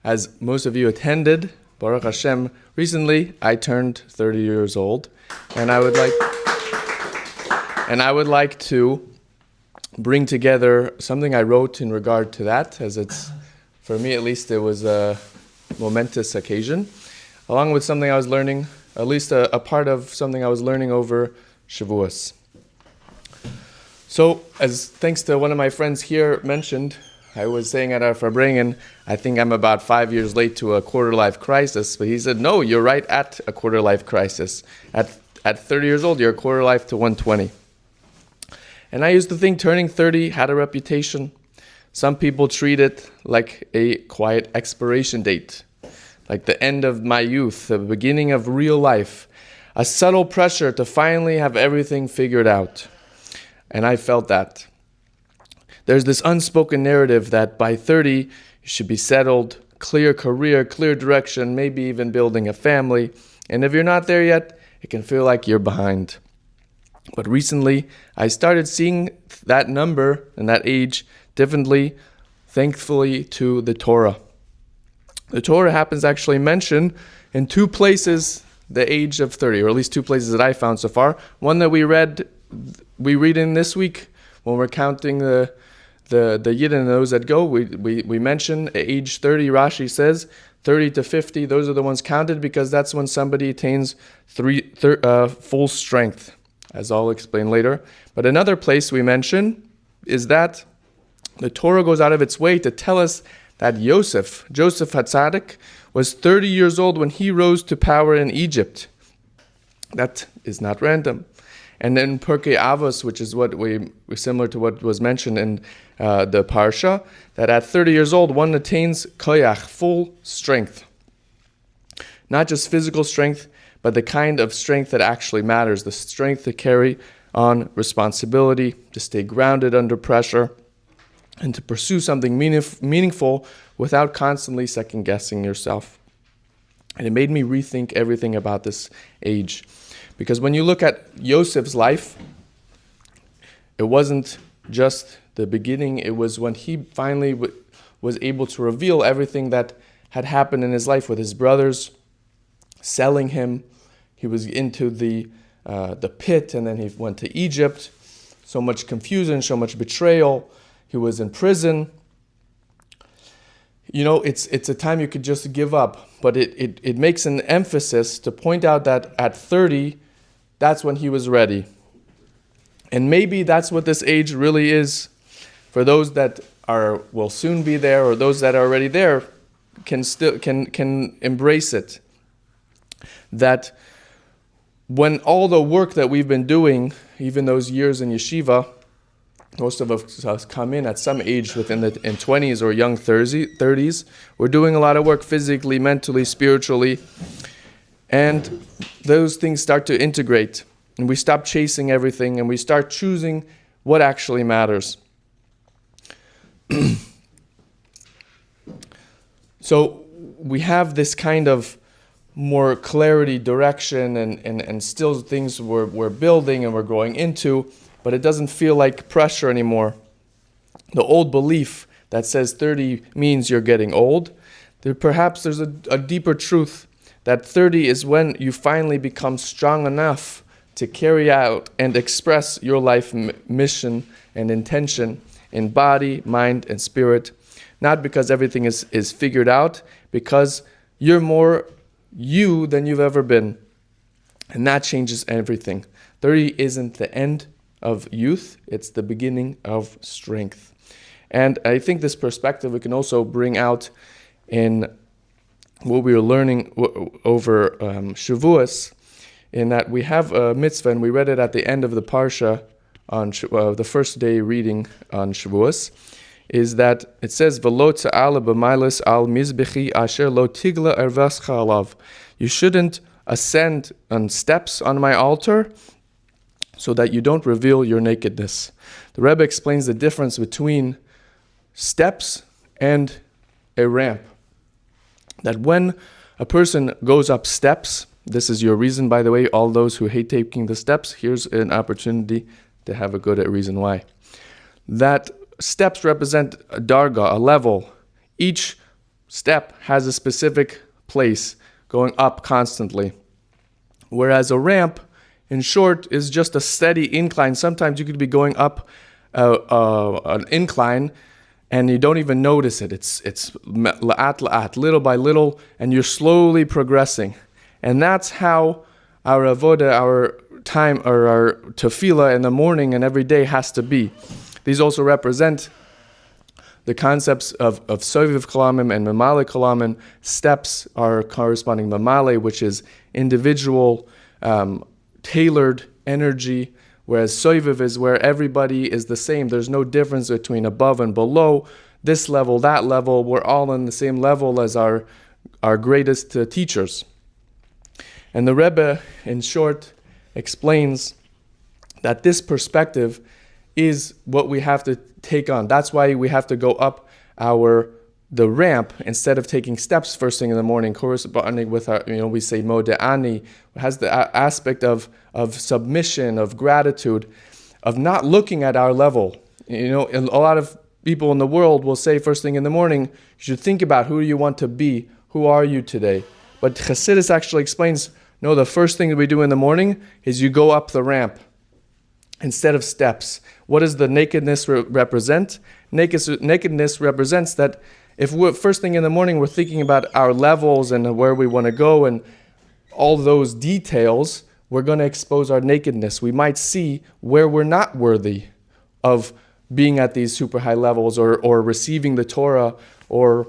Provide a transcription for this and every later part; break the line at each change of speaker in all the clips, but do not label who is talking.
As most of you attended, Baruch Hashem, recently I turned 30 years old, and I would like to bring together something I wrote in regard to that, as it's, for me at least, it was a momentous occasion, along with something I was learning, at least a part of something I was learning over Shavuos. So, as thanks to one of my friends here mentioned, I was saying at our Farbrengen, I think I'm about 5 years late to a quarter-life crisis, but he said, no, you're right at a quarter-life crisis. At 30 years old, you're a quarter-life to 120. And I used to think turning 30 had a reputation. Some people treat it like a quiet expiration date, like the end of my youth, the beginning of real life, a subtle pressure to finally have everything figured out. And I felt that. There's this unspoken narrative that by 30, you should be settled, clear career, clear direction, maybe even building a family. And if you're not there yet, it can feel like you're behind. But recently, I started seeing that number and that age differently, thankfully to the Torah. The Torah happens to actually mention in two places the age of 30, or at least two places that I found so far. One that we read in this week when we're counting the Yidden and those that go. We mention age 30, Rashi says, 30 to 50, those are the ones counted because that's when somebody attains full strength, as I'll explain later. But another place we mention is that the Torah goes out of its way to tell us that Joseph HaTzadik, was 30 years old when he rose to power in Egypt. That is not random. And then Pirkei Avot, which is what similar to what was mentioned in the Parsha, that at 30 years old, one attains koyach, full strength. Not just physical strength, but the kind of strength that actually matters, the strength to carry on responsibility, to stay grounded under pressure, and to pursue something meaningful without constantly second-guessing yourself. And it made me rethink everything about this age. Because when you look at Yosef's life, it wasn't just the beginning, it was when he finally was able to reveal everything that had happened in his life with his brothers, selling him. He was into the pit, and then he went to Egypt. So much confusion, so much betrayal. He was in prison. You know, it's a time you could just give up, but it makes an emphasis to point out that at 30, that's when he was ready. And maybe that's what this age really is. For those that will soon be there, or those that are already there, can embrace it. That when all the work that we've been doing, even those years in yeshiva, most of us come in at some age in 20s or young 30s. We're doing a lot of work physically, mentally, spiritually. And those things start to integrate. And we stop chasing everything and we start choosing what actually matters. So we have this kind of more clarity, direction, and still things we're building and we're growing into, but it doesn't feel like pressure anymore. The old belief that says 30 means you're getting old, perhaps there's a deeper truth that 30 is when you finally become strong enough to carry out and express your life mission and intention in body, mind, and spirit, not because everything is figured out, because you're more you than you've ever been. And that changes everything. 30 isn't the end of youth, it's the beginning of strength. And I think this perspective we can also bring out in what we were learning over Shavuos, in that we have a mitzvah, and we read it at the end of the Parsha on the first day reading on Shavuos, is that it says, "V'lo ta'ala b'mailas al mizbechi asher lo tigla ervascha alav." You shouldn't ascend on steps on my altar so that you don't reveal your nakedness. The Rebbe explains the difference between steps and a ramp. That when a person goes up steps, this is your reason, by the way, all those who hate taking the steps, here's an opportunity to have a good reason why. That steps represent a darga, a level. Each step has a specific place going up constantly. Whereas a ramp, in short, is just a steady incline. Sometimes you could be going up an incline and you don't even notice it. It's la'at, little by little, and you're slowly progressing. And that's how our avodah, our time, or our tefillah in the morning and every day has to be. These also represent the concepts of soviv kalamim and mamale kalamim. Steps are corresponding mamale, which is individual, tailored energy, whereas soviv is where everybody is the same. There's no difference between above and below, this level, that level. We're all on the same level as our greatest teachers. And the Rebbe, in short, explains that this perspective is what we have to take on. That's why we have to go up the ramp instead of taking steps first thing in the morning, corresponding with our, we say moda'ani, has the aspect of submission, of gratitude, of not looking at our level. A lot of people in the world will say first thing in the morning, you should think about who you want to be, who are you today? But Chassidus actually explains, no, the first thing that we do in the morning is you go up the ramp instead of steps. What does the nakedness represent? Nakedness represents that if we're first thing in the morning, we're thinking about our levels and where we want to go and all those details, we're going to expose our nakedness. We might see where we're not worthy of being at these super high levels or receiving the Torah or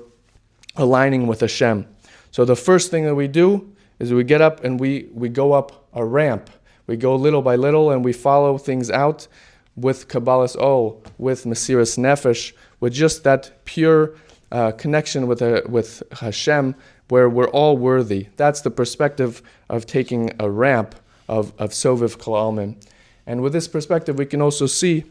aligning with Hashem. So the first thing that we do is we get up and we go up a ramp. We go little by little and we follow things out with Kabbalas Ol, with Mesiras Nefesh, with just that pure connection with Hashem, where we're all worthy. That's the perspective of taking a ramp of Soviv Kol. And with this perspective, we can also see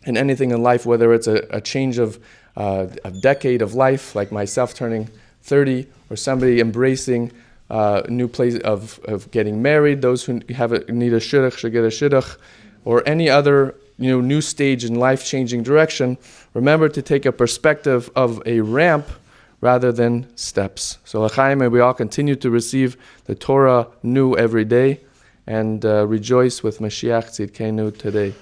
in anything in life, whether it's a change of a decade of life, like myself turning 30, or somebody embracing a new place of getting married, those who need a shidduch should get a shidduch, or any other new stage in life-changing direction. Remember to take a perspective of a ramp rather than steps. So l'chaim, may we all continue to receive the Torah new every day and rejoice with Mashiach Tzidkenu today.